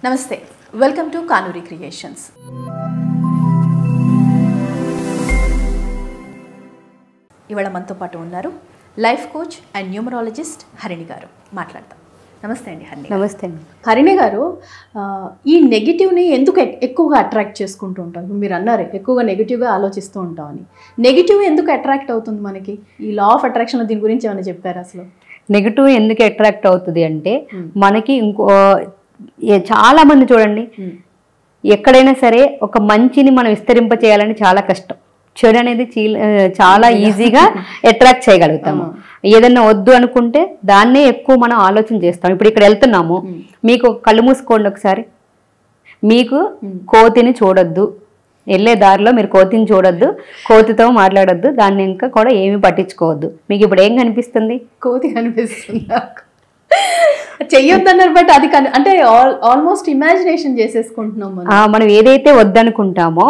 నమస్తే, welcome to Kanuri creations. ఇవాళ మనతో పాటు ఉన్నారు life coach and numerologist Harini గారు. మాట్లాడతాం. నమస్తే అండి హరిణి. నమస్తే అండి. హరిణి గారు, ఈ నెగిటివ్ని ఎందుకు ఎక్కువగా అట్రాక్ట్ చేసుకుంటూ ఉంటాం? మీరు అన్నారు ఎక్కువగా నెగిటివ్గా ఆలోచిస్తూ ఉంటామని. నెగిటివ్ ఎందుకు అట్రాక్ట్ అవుతుంది మనకి? ఈ లా ఆఫ్ అట్రాక్షన్ దీని గురించి ఏమైనా చెప్పారు? అసలు నెగిటివ్ ఎందుకు అట్రాక్ట్ అవుతుంది అంటే, మనకి చాలా మంది చూడండి, ఎక్కడైనా సరే ఒక మంచిని మనం విస్తరింప చేయాలని చాలా కష్టం. చెడు అనేది చాలా ఈజీగా అట్రాక్ట్ చేయగలుగుతాము. ఏదన్నా వద్దు అనుకుంటే దాన్నే ఎక్కువ మనం ఆలోచన చేస్తాం. ఇప్పుడు ఇక్కడ వెళ్తున్నాము, మీకు కళ్ళు మూసుకోండి ఒకసారి. మీకు కోతిని చూడొద్దు, వెళ్ళే దారిలో మీరు కోతిని చూడొద్దు, కోతితో మాట్లాడొద్దు, దాన్ని ఇంకా కూడా ఏమి పట్టించుకోవద్దు. మీకు ఇప్పుడు ఏం కనిపిస్తుంది? కోతి కనిపిస్తుంది. చెయ్యొద్దన్నారు, బట్ అది అంటే ఆల్మోస్ట్ ఇమాజినేషన్ చేసేసుకుంటున్నాం మనం ఏదైతే వద్దనుకుంటామో,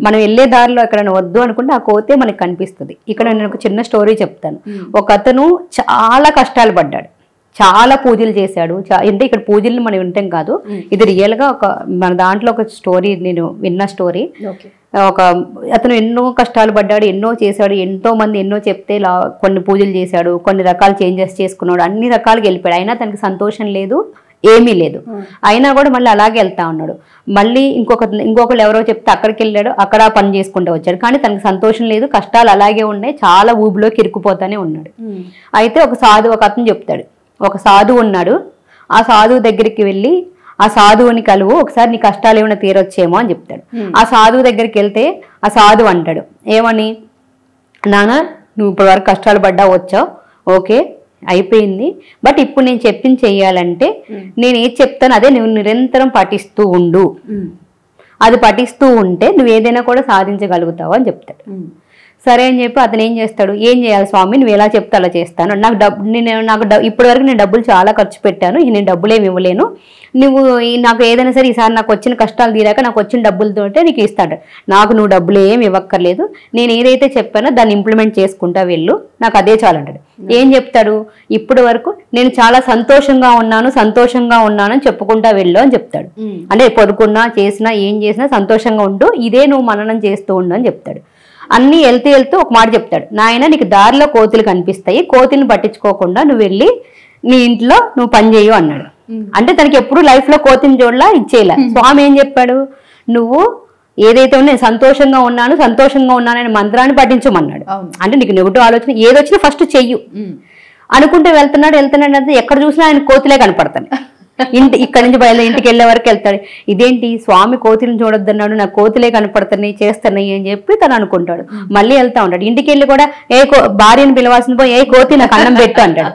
మనం వెళ్ళే దారిలో ఎక్కడైనా వద్దు అనుకుంటే ఆ కోతే మనకి కనిపిస్తుంది. ఇక్కడ నేను ఒక చిన్న స్టోరీ చెప్తాను. ఒక అతను చాలా కష్టాలు పడ్డాడు, చాలా పూజలు చేశాడు. అంటే ఇక్కడ పూజలు మనం వింటాం కాదు, ఇది రియల్ గా ఒక మన దాంట్లో ఒక స్టోరీ, నేను విన్న స్టోరీ. ఒక అతను ఎన్నో కష్టాలు పడ్డాడు, ఎన్నో చేశాడు, ఎంతో మంది ఎన్నో చెప్తే కొన్ని పూజలు చేశాడు, కొన్ని రకాల చేంజెస్ చేసుకున్నాడు, అన్ని రకాలుగా వెళ్ళిపోయాడు. అయినా తనకి సంతోషం లేదు, ఏమీ లేదు. అయినా కూడా మళ్ళీ అలాగే వెళ్తా ఉన్నాడు. మళ్ళీ ఇంకొకళ్ళు ఎవరో చెప్తే అక్కడికి వెళ్ళాడు, అక్కడ పని చేసుకుంటూ వచ్చాడు. కానీ తనకి సంతోషం లేదు, కష్టాలు అలాగే ఉన్నాయి, చాలా ఊబిలోకి ఇరుక్కుపోతానే ఉన్నాడు. అయితే ఒక అతను చెప్తాడు, ఒక సాధువు ఉన్నాడు, ఆ సాధువు దగ్గరికి వెళ్ళి ఆ సాధువుని కలువు, ఒకసారి నీ కష్టాలు ఏమైనా తీరొచ్చేమో అని చెప్తాడు. ఆ సాధువు దగ్గరికి వెళ్తే ఆ సాధువు అంటాడు, ఏమని, నాన్న నువ్వు ఇప్పటి వరకు కష్టాలు పడ్డా వచ్చావు, ఓకే అయిపోయింది, బట్ ఇప్పుడు నేను చెప్పింది చెయ్యాలంటే నేను ఏది చెప్తాను అదే నువ్వు నిరంతరం పఠిస్తూ ఉండు, అది పఠిస్తూ ఉంటే నువ్వు ఏదైనా కూడా సాధించగలుగుతావు అని చెప్తాడు. సరే అని చెప్పి అతను ఏం చేస్తాడు, ఏం చేయాలి స్వామి, నువ్వు ఎలా చెప్తే అలా చేస్తాను, నాకు ఇప్పటి వరకు నేను డబ్బులు చాలా ఖర్చు పెట్టాను, నేను డబ్బులు ఏమి ఇవ్వలేను, నువ్వు నాకు ఏదైనా సరే ఈసారి నాకు వచ్చిన కష్టాలు తీరాక నాకు వచ్చిన డబ్బులతోటే నీకు ఇస్తాడు, నాకు నువ్వు డబ్బులు ఏమి ఇవ్వక్కర్లేదు, నేను ఏదైతే చెప్పానో దాన్ని ఇంప్లిమెంట్ చేసుకుంటా వెళ్ళు, నాకు అదే చాలంటాడు. ఏం చెప్తాడు, ఇప్పటి వరకు నేను చాలా సంతోషంగా ఉన్నాను అని చెప్పుకుంటా వెళ్ళు అని చెప్తాడు. అంటే పడుకున్నా చేసినా ఏం చేసినా సంతోషంగా ఉండు, ఇదే నువ్వు మననం చేస్తూ ఉండు అని చెప్తాడు. అన్నీ వెళ్తూ ఒక మాట చెప్తాడు, నాయన నీకు దారిలో కోతులు కనిపిస్తాయి, కోతులను పట్టించుకోకుండా నువ్వు వెళ్ళి నీ ఇంట్లో నువ్వు పని చేయు అన్నాడు. అంటే తనకి ఎప్పుడు లైఫ్ లో కోతిని చూడలా, ఇచ్చేలా. స్వామి ఏం చెప్పాడు, నువ్వు ఏదైతే నేను సంతోషంగా ఉన్నానని మంత్రాన్ని పఠించమన్నాడు. అంటే నీకు నెగిటివ్ ఆలోచన ఏదొచ్చినా ఫస్ట్ చెయ్యు అనుకుంటే వెళ్తున్నాడు అంటే ఎక్కడ చూసినా ఆయన కోతులే కనపడతాను. ఇక్కడ నుంచి బయలుదేరి ఇంటికి వెళ్ళే వరకు వెళ్తాడు, ఇదేంటి స్వామి కోతులను చూడొద్దన్నాడు, నాకు కోతులే కనపడుతున్నాయి చేస్తున్నాయి అని చెప్పి తను అనుకుంటాడు. మళ్ళీ వెళ్తా ఉంటాడు, ఇంటికి వెళ్ళి కూడా భార్యను పిలవాల్సిన పోయి కోతి నాకు అన్నం పెట్టు అంటాడు.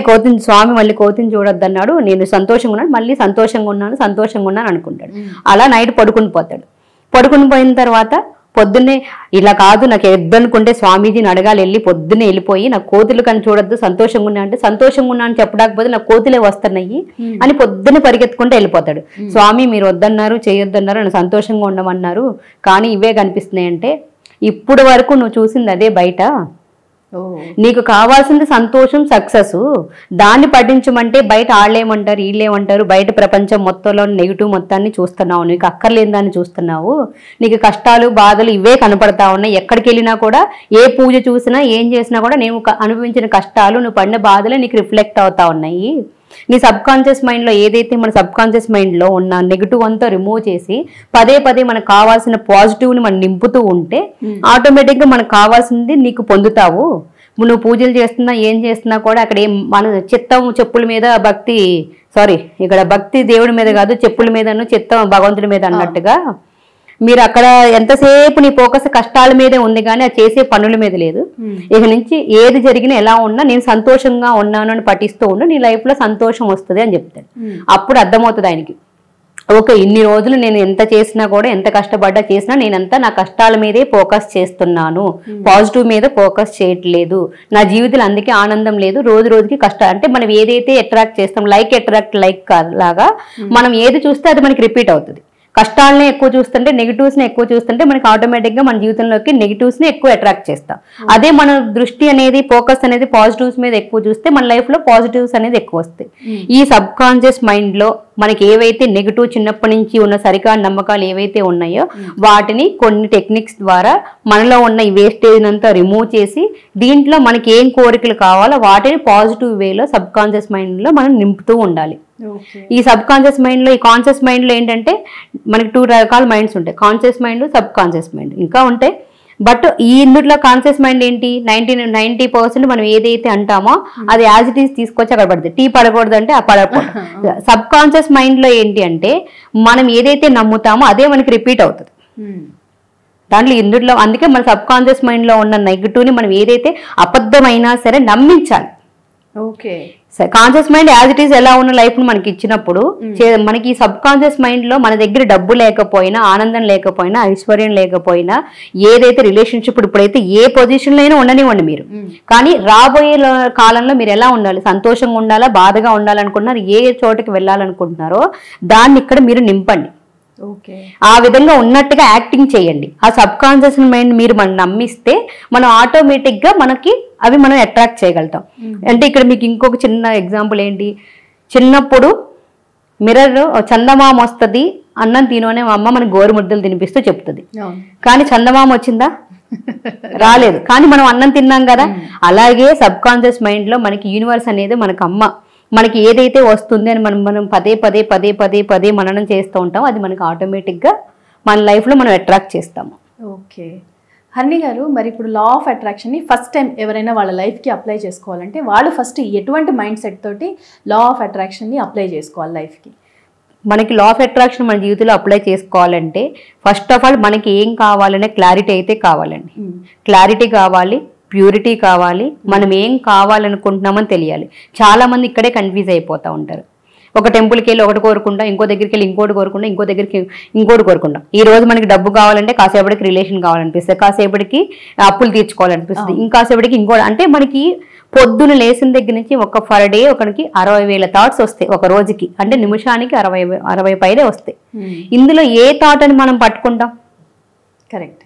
కోతిని స్వామి మళ్ళీ కోతిని చూడొద్దన్నాడు, నేను సంతోషంగా ఉన్నాను, మళ్ళీ సంతోషంగా ఉన్నాను అనుకుంటాడు. అలా నైట్ పడుకుని పోయిన తర్వాత పొద్దున్నే ఇలా కాదు, నాకు వద్దనుకుంటే స్వామీజీని అడగాలి, వెళ్ళి పొద్దున్నే వెళ్ళిపోయి నాకు కోతులు కానీ చూడొద్దు, సంతోషంగా ఉన్నా అంటే సంతోషంగా ఉన్నా అని చెప్పడానికి నాకు కోతులే వస్తున్నాయి అని పొద్దున్నే పరిగెత్తుకుంటూ వెళ్ళిపోతాడు. స్వామి మీరు వద్దన్నారు, చేయొద్దన్నారు, నన్ను సంతోషంగా ఉండమన్నారు, కానీ ఇవే కనిపిస్తున్నాయి అంటే, ఇప్పుడు వరకు నువ్వు చూసింది అదే బయట, నీకు కావాల్సింది సంతోషం, సక్సెస్, దాన్ని పఠించమంటే బయట వాళ్ళేమంటారు వీళ్ళేమంటారు, బయట ప్రపంచం మొత్తంలో నెగిటివ్ మొత్తాన్ని చూస్తున్నావు, నీకు అక్కర్లేని దాన్ని చూస్తున్నావు, నీకు కష్టాలు బాధలు ఇవే కనపడతా ఉన్నాయి, ఎక్కడికి వెళ్ళినా కూడా ఏ పూజ చూసినా ఏం చేసినా కూడా నేను అనుభవించిన కష్టాలు నువ్వు పడిన బాధలే నీకు రిఫ్లెక్ట్ అవుతా ఉన్నాయి. నీ సబ్ కాన్షియస్ మైండ్లో ఏదైతే మన సబ్ కాన్షియస్ మైండ్లో ఉన్న నెగిటివ్ అంతా రిమూవ్ చేసి పదే మనకు కావాల్సిన పాజిటివ్ని మనం నింపుతూ ఉంటే ఆటోమేటిక్గా మనకు కావాల్సింది నీకు పొందుతావు. నువ్వు పూజలు చేస్తున్నా ఏం చేస్తున్నా కూడా అక్కడ మన చిత్తం చెప్పుల మీద భక్తి, ఇక్కడ భక్తి దేవుడి మీద కాదు, చెప్పుల మీదను చిత్తం భగవంతుడి మీద అన్నట్టుగా మీరు అక్కడ ఎంతసేపు నీ ఫోకస్ కష్టాల మీదే ఉంది కానీ అది చేసే పనుల మీద లేదు. ఇక నుంచి ఏది జరిగినా ఎలా ఉన్నా నేను సంతోషంగా ఉన్నాను అని పఠిస్తూ ఉండు, నీ లైఫ్ లో సంతోషం వస్తుంది అని చెప్తాడు. అప్పుడు అర్థమవుతుంది ఆయనకి, ఓకే ఇన్ని రోజులు నేను ఎంత చేసినా కూడా ఎంత కష్టపడ్డా చేసినా నేనంతా నా కష్టాల మీదే ఫోకస్ చేస్తున్నాను, పాజిటివ్ మీద ఫోకస్ చేయట్లేదు, నా జీవితంలో అందుకే ఆనందం లేదు, రోజు రోజుకి కష్టాలు. అంటే మనం ఏదైతే అట్రాక్ట్ చేస్తాం, లైక్ అట్రాక్ట్ లైక్ లాగా మనం ఏది చూస్తే అది మనకి రిపీట్ అవుతుంది. కష్టాలనే ఎక్కువ చూస్తుంటే నెగిటివ్స్ని ఎక్కువ చూస్తుంటే మనకి ఆటోమేటిక్గా మన జీవితంలోకి నెగిటివ్స్ని ఎక్కువ అట్రాక్ట్ చేస్తాం. అదే మన దృష్టి అనేది ఫోకస్ అనేది పాజిటివ్స్ మీద ఎక్కువ చూస్తే మన లైఫ్లో పాజిటివ్స్ అనేది ఎక్కువ వస్తాయి. ఈ సబ్ కాన్షియస్ మైండ్లో మనకి ఏవైతే నెగిటివ్ చిన్నప్పటి నుంచి ఉన్న సరికాని నమ్మకాలు ఏవైతే ఉన్నాయో వాటిని కొన్ని టెక్నిక్స్ ద్వారా మనలో ఉన్న ఈ వేస్టేజ్ అంతా రిమూవ్ చేసి దీంట్లో మనకి ఏం కోరికలు కావాలో వాటిని పాజిటివ్ వేలో సబ్ కాన్షియస్ మైండ్లో మనం నింపుతూ ఉండాలి. ఈ సబ్ కాన్షియస్ మైండ్లో ఈ కాన్షియస్ మైండ్లో ఏంటంటే మనకి 2 రకాల మైండ్స్ ఉంటాయి, conscious mind sub conscious mind ఇంకా ఉంటాయి. బట్ ఈ ఇందులో కాన్షియస్ మైండ్ ఏంటి 90% మనం ఏదైతే అంటామో అది యాజ్ ఇట్ ఈస్ తీసుకొచ్చి అక్కడ పడుతుంది. టీ పడకూడదు అంటే ఆ పడకూడదు. సబ్ కాన్షియస్ మైండ్లో ఏంటి అంటే మనం ఏదైతే నమ్ముతామో అదే మనకి రిపీట్ అవుతుంది దాంట్లో ఇందులో. అందుకే మన సబ్ కాన్షియస్ మైండ్లో ఉన్న నెగిటివ్ని మనం ఏదైతే అబద్ధమైనా సరే నమ్మించాలి. Okay, conscious mind as it is ఎలా ఉన్న లైఫ్ ను మనకి ఇచ్చినప్పుడు మనకి సబ్ కాన్షియస్ మైండ్ లో మన దగ్గర డబ్బు లేకపోయినా, ఆనందం లేకపోయినా, ఐశ్వర్యం లేకపోయినా, ఏదైతే రిలేషన్షిప్ ఇప్పుడైతే ఏ పొజిషన్ లో అయినా ఉండనివ్వండి మీరు, కానీ రాబోయే కాలంలో మీరు ఎలా ఉండాలి, సంతోషంగా ఉండాలా, బాధగా ఉండాలనుకుంటున్నారు, ఏ చోటుకి వెళ్ళాలనుకుంటున్నారో దాన్ని ఇక్కడ మీరు నింపండి. ఆ విధంగా ఉన్నట్టుగా యాక్టింగ్ చేయండి. ఆ సబ్ కాన్షియస్ మైండ్ మీరు మనం నమ్మిస్తే మనం ఆటోమేటిక్ గా మనకి అవి మనం అట్రాక్ట్ చేయగలుగుతాం. అంటే ఇక్కడ మీకు ఇంకొక చిన్న ఎగ్జాంపుల్ ఏంటి, చిన్నప్పుడు మిర్రర్ చందమామ వస్తుంది అన్నం తినోనే మా అమ్మ మనకి గోరు ముద్దలు తినిపిస్తూ చెప్తుంది, కానీ చందమామ వచ్చిందా? రాలేదు, కానీ మనం అన్నం తిన్నాం కదా. అలాగే సబ్ కాన్షియస్ మైండ్ లో మనకి యూనివర్స్ అనేది మనకు అమ్మ, మనకి ఏదైతే వస్తుంది అని మనం పదే పదే పదే పదే పదే మననం చేస్తూ ఉంటాం, అది మనకి ఆటోమేటిక్గా మన లైఫ్లో మనం అట్రాక్ట్ చేస్తాము. ఓకే హరిణి గారు, మరి ఇప్పుడు లా ఆఫ్ అట్రాక్షన్ని ఫస్ట్ టైం ఎవరైనా వాళ్ళ లైఫ్కి అప్లై చేసుకోవాలంటే వాళ్ళు ఫస్ట్ ఎటువంటి మైండ్ సెట్ తోటి లా ఆఫ్ అట్రాక్షన్ని అప్లై చేసుకోవాలి లైఫ్కి? మనకి లా ఆఫ్ అట్రాక్షన్ మన జీవితంలో అప్లై చేసుకోవాలంటే ఫస్ట్ ఆఫ్ ఆల్ మనకి ఏం కావాలనే క్లారిటీ అయితే కావాలండి. క్లారిటీ కావాలి, ప్యూరిటీ కావాలి, మనం ఏం కావాలనుకుంటున్నామని తెలియాలి. చాలామంది ఇక్కడే కన్ఫ్యూజ్ అయిపోతూ ఉంటారు. ఒక టెంపుల్కి వెళ్ళి ఒకటి కోరుకుంటా, ఇంకో దగ్గరికి వెళ్ళి ఇంకోటి కోరుకుంటా, ఇంకో దగ్గరికి ఇంకోటి కోరుకుంటాం. ఈ రోజు మనకి డబ్బు కావాలంటే కాసేపటికి రిలేషన్ కావాలనిపిస్తుంది, కాసేపటికి అప్పులు తీర్చుకోవాలనిపిస్తుంది, ఇంకాసేపటికి ఇంకోటి. అంటే మనకి పొద్దున లేచిన దగ్గర నుంచి ఒక పర్ డే ఒకరికి 60,000 థాట్స్ వస్తాయి ఒక రోజుకి, అంటే నిమిషానికి 60 పైనే వస్తాయి. ఇందులో ఏ థాట్ అని మనం పట్టుకుంటాం? కరెక్ట్.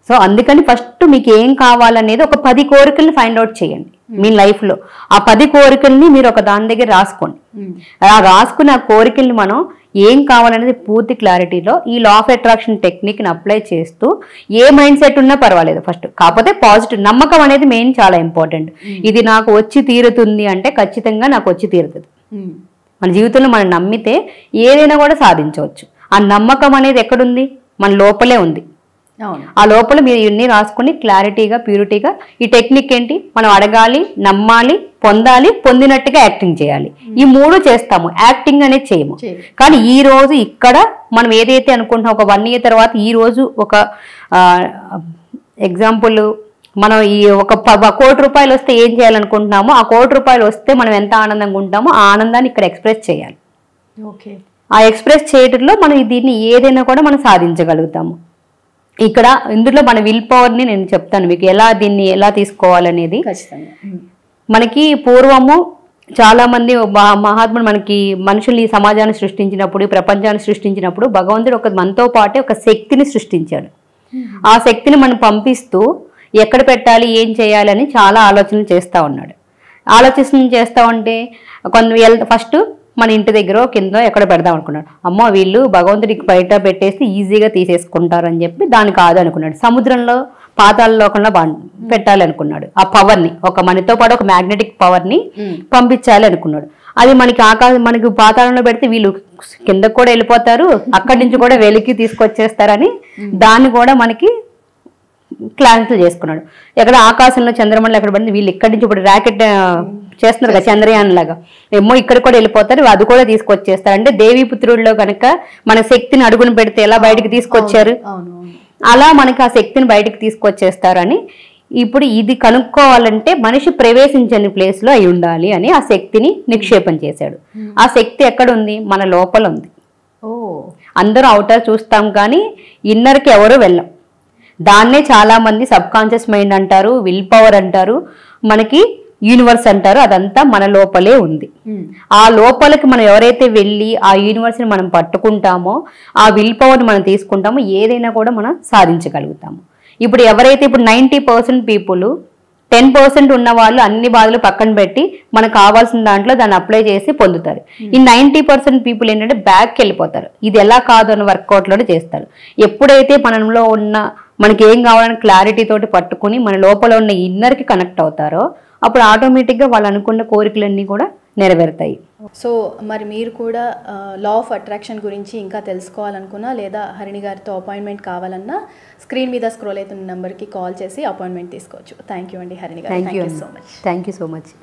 సో అందుకని ఫస్ట్ మీకు ఏం కావాలనేది ఒక 10 కోరికల్ని ఫైండ్ అవుట్ చేయండి మీ లైఫ్లో. ఆ 10 కోరికల్ని మీరు ఒక దాని దగ్గర రాసుకోండి. ఆ రాసుకున్న ఆ కోరికల్ని మనం ఏం కావాలనేది పూర్తి క్లారిటీలో ఈ లా ఆఫ్ అట్రాక్షన్ టెక్నిక్ని అప్లై చేస్తూ ఏ మైండ్ సెట్ ఉన్నా పర్వాలేదు ఫస్ట్, కాకపోతే పాజిటివ్ నమ్మకం అనేది మెయిన్, చాలా ఇంపార్టెంట్. ఇది నాకు వచ్చి తీరుతుంది అంటే ఖచ్చితంగా నాకు వచ్చి తీరుతుంది. మన జీవితంలో మనం నమ్మితే ఏదైనా కూడా సాధించవచ్చు. ఆ నమ్మకం అనేది ఎక్కడుంది? మన లోపలే ఉంది. ఆ లోపల మీరు ఇవన్నీ రాసుకుని క్లారిటీగా, ప్యూరిటీగా ఈ టెక్నిక్ ఏంటి, మనం అడగాలి, నమ్మాలి, పొందాలి, పొందినట్టుగా యాక్టింగ్ చేయాలి. ఈ 3 చేస్తాము, యాక్టింగ్ అనేది చేయము. కానీ ఈ రోజు ఇక్కడ మనం ఏదైతే అనుకుంటున్నాం, ఒక 1 year తర్వాత ఈ రోజు ఒక ఎగ్జాంపుల్, మనం ఈ ఒక 1 కోటి రూపాయలు వస్తే ఏం చేయాలనుకుంటున్నామో ఆ 1 కోటి రూపాయలు వస్తే మనం ఎంత ఆనందంగా ఉంటామో ఆ ఆనందాన్ని ఇక్కడ ఎక్స్ప్రెస్ చేయాలి. ఆ ఎక్స్ప్రెస్ చేయడంలో మనం దీన్ని ఏదైనా కూడా మనం సాధించగలుగుతాము. ఇక్కడ ఇందులో మన విల్ పవర్ని నేను చెప్తాను మీకు దీన్ని ఎలా తీసుకోవాలనేది. మనకి పూర్వము చాలా మంది మహాత్ములు మనకి మనుషుల్ని ఈ సమాజాన్ని సృష్టించినప్పుడు, ఈ ప్రపంచాన్ని సృష్టించినప్పుడు భగవంతుడు మనతో పాటే ఒక శక్తిని సృష్టించాడు. ఆ శక్తిని మనం పంపిస్తూ ఎక్కడ పెట్టాలి, ఏం చేయాలి అని చాలా ఆలోచనలు చేస్తూ ఉన్నాడు. ఆలోచన చేస్తూ ఉంటే ఫస్ట్ మన ఇంటి దగ్గర కింద ఎక్కడ పెడదాం అనుకున్నాడు. అమ్మ వీళ్ళు భగవంతుడికి బయట పెట్టేసి ఈజీగా తీసేసుకుంటారని చెప్పి దాన్ని కాదు అనుకున్నాడు. సముద్రంలో, పాతాళ లోకంలో పెట్టాలనుకున్నాడు. ఆ పవర్ని మనతో పాటు ఒక మ్యాగ్నెటిక్ పవర్ని పంపించాలి అనుకున్నాడు. అది మనకి పాతాళంలో పెడితే వీళ్ళు కిందకు కూడా వెళ్ళిపోతారు, అక్కడి నుంచి కూడా వెలికి తీసుకొచ్చేస్తారని దాన్ని కూడా మనకి క్లారిటీ చేసుకున్నాడు. ఎక్కడ ఆకాశంలో చంద్రమండలం ఎక్కడ పడింది, వీళ్ళు ఇక్కడి నుంచి ఇప్పుడు ర్యాకెట్ చేస్తున్నారు కదా చంద్రయాన్ లాగా, ఏమో ఇక్కడ కూడా వెళ్ళిపోతారు, అది కూడా తీసుకొచ్చేస్తారు. అంటే దేవీపుత్రుల్లో కనుక మన శక్తిని అడుగును పెడితే ఎలా బయటకు తీసుకొచ్చారు, అలా మనకి ఆ శక్తిని బయటకు తీసుకొచ్చేస్తారని. ఇప్పుడు ఇది కనుక్కోవాలంటే మనిషి ప్రవేశించని ప్లేస్ లో అయి ఉండాలి అని ఆ శక్తిని నిక్షేపం చేశాడు. ఆ శక్తి ఎక్కడ ఉంది? మన లోపల ఉంది. అందరూ అవుటర్ చూస్తాం కానీ ఇన్నర్కి ఎవరు వెళ్ళం. దాన్నే చాలా మంది సబ్ కాన్షియస్ మైండ్ అంటారు, విల్ పవర్ అంటారు. మనకి యూనివర్స్ అంటారు, అదంతా మన లోపలే ఉంది. ఆ లోపలికి మనం ఎవరైతే వెళ్ళి ఆ యూనివర్స్ని మనం పట్టుకుంటామో, ఆ విల్ పవర్ని మనం తీసుకుంటామో, ఏదైనా కూడా మనం సాధించగలుగుతాము. ఇప్పుడు ఎవరైతే ఇప్పుడు 90% పీపుల్ 10% ఉన్న వాళ్ళు అన్ని బాధలు పక్కన పెట్టి మనకు కావాల్సిన దాంట్లో దాన్ని అప్లై చేసి పొందుతారు. ఈ 90% పీపుల్ ఏంటంటే బ్యాక్కి వెళ్ళిపోతారు. ఇది ఎలా కాదు అని వర్కౌట్లోనే చేస్తారు. ఎప్పుడైతే మనలో ఉన్న మనకి ఏం కావాలని క్లారిటీ తోటి పట్టుకుని మన లోపల ఉన్న ఇన్నర్కి కనెక్ట్ అవుతారో అప్పుడు ఆటోమేటిక్గా వాళ్ళు అనుకున్న కోరికలన్నీ కూడా నెరవేరుతాయి. సో మరి మీరు కూడా లా ఆఫ్ అట్రాక్షన్ గురించి ఇంకా తెలుసుకోవాలనుకున్నా లేదా హరిణి గారితో అపాయింట్మెంట్ కావాలన్నా స్క్రీన్ మీద స్క్రోల్ అవుతున్న నెంబర్కి కాల్ చేసి అపాయింట్మెంట్ తీసుకోవచ్చు. థ్యాంక్ యూ అండి హరిణి గారు. Thank you so much.